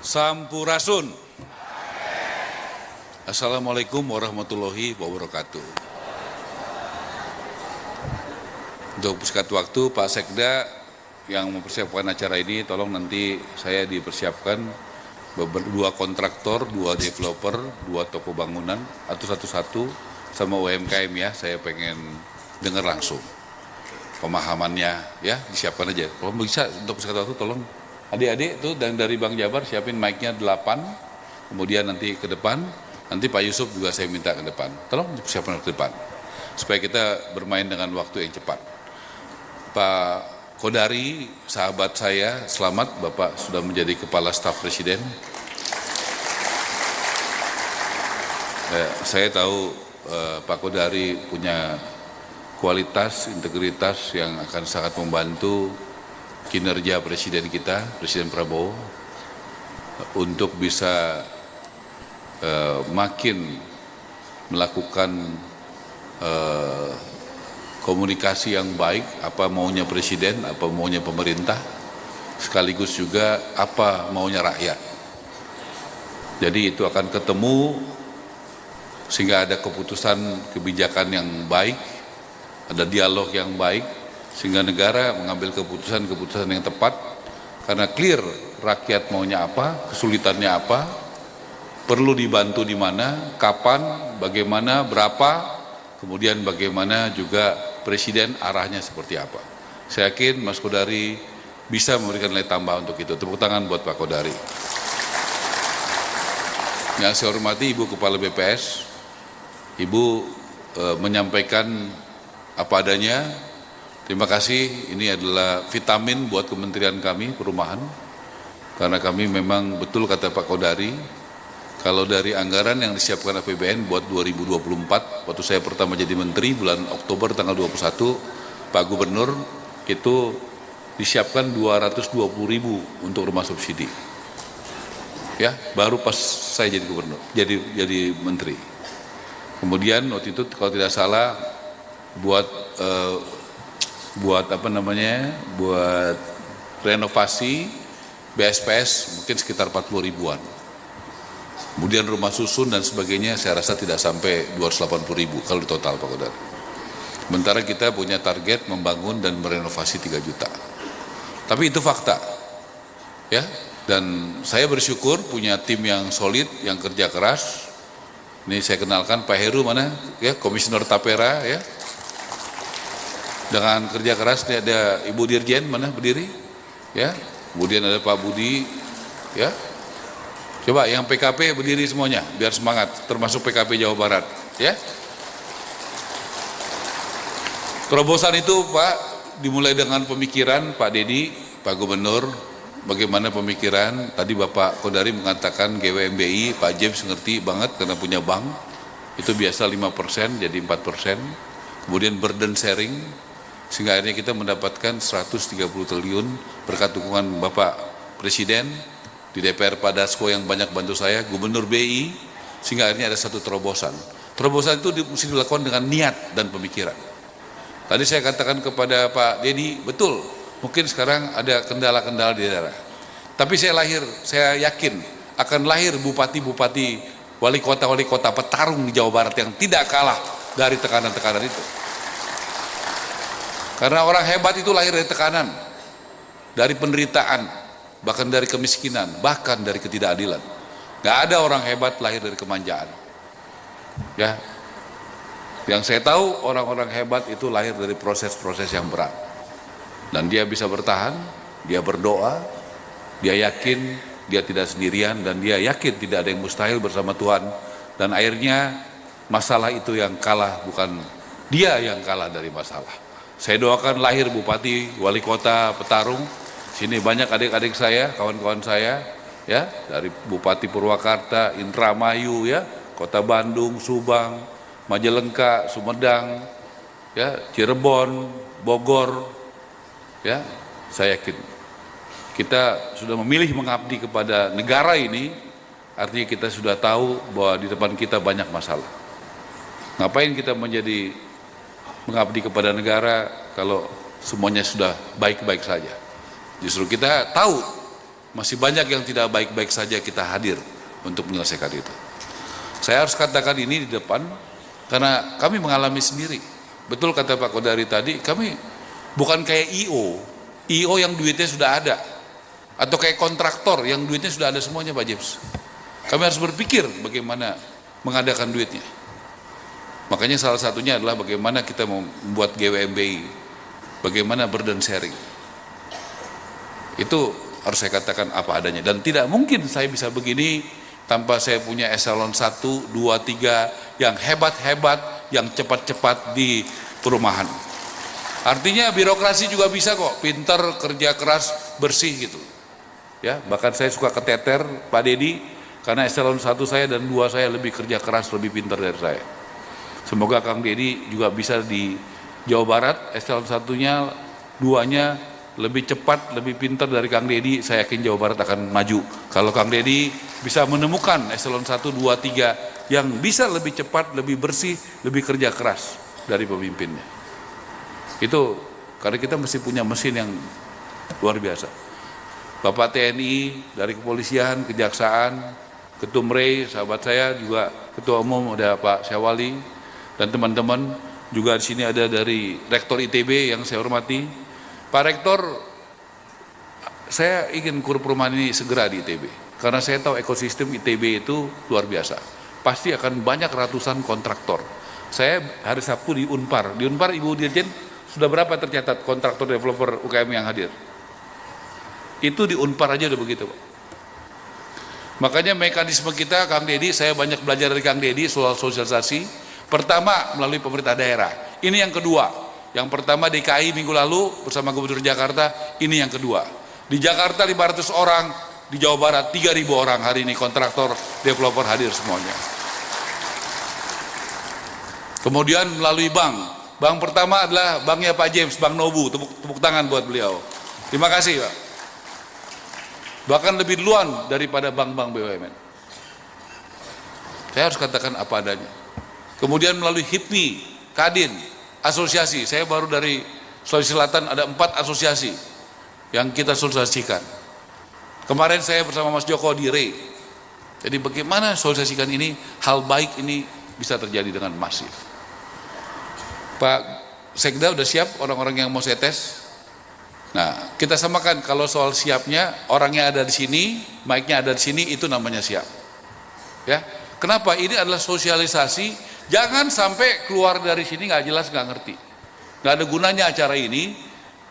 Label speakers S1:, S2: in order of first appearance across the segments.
S1: Sampurasun. Assalamualaikum warahmatullahi wabarakatuh. Untuk persingkat waktu, Pak Sekda yang mempersiapkan acara ini, tolong nanti saya dipersiapkan dua kontraktor, dua developer, dua toko bangunan, atau satu-satu sama UMKM ya. Saya pengen dengar langsung pemahamannya ya, disiapkan aja. Kalau bisa untuk persingkat waktu, tolong adik-adik tuh dari Bang Jabar siapin mic-nya 8, kemudian nanti ke depan, nanti Pak Yusuf juga saya minta ke depan. Tolong siapkan ke depan, supaya kita bermain dengan waktu yang cepat. Pak Kodari, sahabat saya, selamat Bapak sudah menjadi Kepala Staf Presiden. Saya tahu Pak Kodari punya kualitas, integritas yang akan sangat membantu kinerja Presiden kita, Presiden Prabowo, untuk bisa makin melakukan komunikasi yang baik, apa maunya Presiden, apa maunya pemerintah, sekaligus juga apa maunya rakyat. Jadi itu akan ketemu sehingga ada keputusan kebijakan yang baik, ada dialog yang baik, sehingga negara mengambil keputusan-keputusan yang tepat, karena clear rakyat maunya apa, kesulitannya apa, perlu dibantu di mana, kapan, bagaimana, berapa, kemudian bagaimana juga Presiden arahnya seperti apa. Saya yakin Mas Kodari bisa memberikan nilai tambah untuk itu. Tepuk tangan buat Pak Kodari. Yang saya hormati Ibu Kepala BPS, Ibu menyampaikan apa adanya. Terima kasih, ini adalah vitamin buat kementerian kami, perumahan. Karena kami memang betul kata Pak Kodari, kalau dari anggaran yang disiapkan APBN buat 2024, waktu saya pertama jadi menteri bulan Oktober tanggal 21, Pak Gubernur itu disiapkan 220.000 untuk rumah subsidi. Ya, baru pas saya jadi gubernur, jadi menteri. Kemudian waktu itu kalau tidak salah buat buat renovasi BSPS mungkin sekitar 40 ribuan. Kemudian rumah susun dan sebagainya saya rasa tidak sampai 280.000 kalau di total Pak Kodari. Sementara kita punya target membangun dan merenovasi 3 juta. Tapi itu fakta. Ya, dan saya bersyukur punya tim yang solid, yang kerja keras. Ini saya kenalkan Pak Heru mana? Ya, Komisioner Tapera ya. Dengan kerja keras ini ada Ibu Dirjen mana berdiri? Ya. Kemudian ada Pak Budi ya. Coba yang PKP berdiri semuanya, biar semangat, termasuk PKP Jawa Barat, ya. Terobosan itu Pak, dimulai dengan pemikiran Pak Dedi, Pak Gubernur, bagaimana pemikiran, tadi Bapak Kodari mengatakan GWMBI, Pak James ngerti banget karena punya bank, itu biasa 5% jadi 4%, kemudian burden sharing, sehingga akhirnya kita mendapatkan 130 triliun berkat dukungan Bapak Presiden, di DPR Pak Dasko yang banyak bantu saya, Gubernur BI, sehingga akhirnya ada satu terobosan. Terobosan itu mesti dilakukan dengan niat dan pemikiran. Tadi saya katakan kepada Pak Dedi, betul, mungkin sekarang ada kendala-kendala di daerah. Tapi saya yakin akan lahir bupati-bupati, wali kota petarung di Jawa Barat yang tidak kalah dari tekanan-tekanan itu. Karena orang hebat itu lahir dari tekanan, dari penderitaan, bahkan dari kemiskinan, bahkan dari ketidakadilan. Gak ada orang hebat lahir dari kemanjaan. Ya, yang saya tahu orang-orang hebat itu lahir dari proses-proses yang berat. Dan dia bisa bertahan, dia berdoa, dia yakin dia tidak sendirian, dan dia yakin tidak ada yang mustahil bersama Tuhan. Dan akhirnya masalah itu yang kalah, bukan dia yang kalah dari masalah. Saya doakan lahir bupati, wali kota, petarung. Sini banyak adik-adik saya, kawan-kawan saya, ya, dari Bupati Purwakarta, Indramayu, ya, Kota Bandung, Subang, Majalengka, Sumedang, ya, Cirebon, Bogor, ya, saya yakin kita sudah memilih mengabdi kepada negara ini, artinya kita sudah tahu bahwa di depan kita banyak masalah. Ngapain kita mengabdi kepada negara kalau semuanya sudah baik-baik saja? Justru kita tahu masih banyak yang tidak baik-baik saja kita hadir untuk menyelesaikan itu. Saya harus katakan ini di depan karena kami mengalami sendiri. Betul kata Pak Kodari tadi, kami bukan kayak IO yang duitnya sudah ada, atau kayak kontraktor yang duitnya sudah ada semuanya, Pak James. Kami harus berpikir bagaimana mengadakan duitnya. Makanya salah satunya adalah bagaimana kita membuat GWMBI, bagaimana burden sharing. Itu harus saya katakan apa adanya, dan tidak mungkin saya bisa begini tanpa saya punya eselon 1, 2, 3 yang hebat-hebat, yang cepat-cepat di perumahan. Artinya birokrasi juga bisa kok, pintar, kerja keras, bersih gitu. Ya, bahkan saya suka keteter Pak Dedi karena eselon 1 saya dan 2 saya lebih kerja keras, lebih pintar dari saya. Semoga Kang Dedi juga bisa di Jawa Barat, eselon 1-nya, 2-nya lebih cepat, lebih pintar dari Kang Dedi. Saya yakin Jawa Barat akan maju kalau Kang Dedi bisa menemukan eselon 1, 2, 3 yang bisa lebih cepat, lebih bersih, lebih kerja keras dari pemimpinnya. Itu karena kita mesti punya mesin yang luar biasa. Bapak TNI, dari kepolisian, kejaksaan, Ketum Rey, sahabat saya juga, Ketua Umum ada Pak Syawali, dan teman-teman juga di sini ada dari Rektor ITB yang saya hormati. Pak Rektor, saya ingin kur perumahan ini segera di ITB, karena saya tahu ekosistem ITB itu luar biasa. Pasti akan banyak ratusan kontraktor. Saya hari Sabtu di Unpar Ibu Dirjen, sudah berapa tercatat kontraktor developer UKM yang hadir? Itu di Unpar aja udah begitu, Pak. Makanya mekanisme kita, Kang Dedi, saya banyak belajar dari Kang Dedi soal sosialisasi. Pertama melalui pemerintah daerah. Ini yang kedua. Yang pertama DKI minggu lalu bersama Gubernur Jakarta, ini yang kedua. Di Jakarta 500 orang, di Jawa Barat 3.000 orang hari ini kontraktor developer hadir semuanya. Kemudian melalui bank pertama adalah banknya Pak James, Bank Nobu, tepuk tangan buat beliau. Terima kasih, Pak. Bahkan lebih duluan daripada bank-bank BUMN. Saya harus katakan apa adanya. Kemudian melalui HIPMI, Kadin, asosiasi. Saya baru dari Sulawesi Selatan ada 4 asosiasi yang kita sosialisasikan. Kemarin saya bersama Mas Joko di RE. Jadi bagaimana sosialisasikan ini, hal baik ini bisa terjadi dengan masif. Pak Sekda udah siap orang-orang yang mau saya tes? Nah, kita samakan kalau soal siapnya, orangnya ada di sini, mic-nya ada di sini, itu namanya siap. Ya, kenapa? Ini adalah sosialisasi, jangan sampai keluar dari sini nggak jelas, nggak ngerti. Nggak ada gunanya acara ini,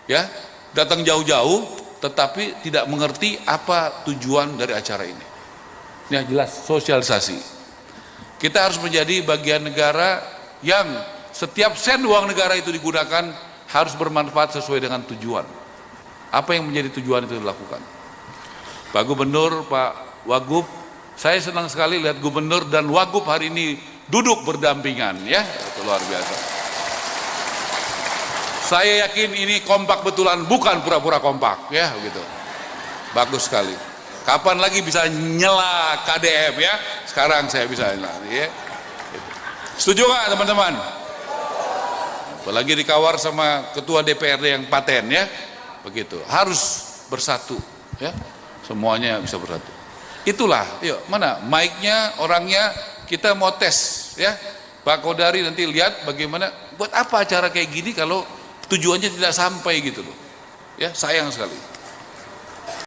S1: ya, datang jauh-jauh, tetapi tidak mengerti apa tujuan dari acara ini. Ini jelas sosialisasi. Kita harus menjadi bagian negara yang setiap sen uang negara itu digunakan harus bermanfaat sesuai dengan tujuan. Apa yang menjadi tujuan itu dilakukan. Pak Gubernur, Pak Wagub, saya senang sekali lihat Gubernur dan Wagub hari ini duduk berdampingan, ya, itu luar biasa. Saya yakin ini kompak betulan, bukan pura-pura kompak, ya, begitu. Bagus sekali. Kapan lagi bisa nyela KDM, ya? Sekarang saya bisa nyela, ya. Setuju nggak, teman-teman? Apalagi dikawal sama ketua DPRD yang paten, ya. Begitu, harus bersatu, ya, semuanya bisa bersatu. Itulah, yuk, mana mic-nya, orangnya, kita mau tes, ya. Pak Kodari nanti lihat bagaimana, buat apa acara kayak gini kalau tujuannya tidak sampai gitu loh, ya, sayang sekali.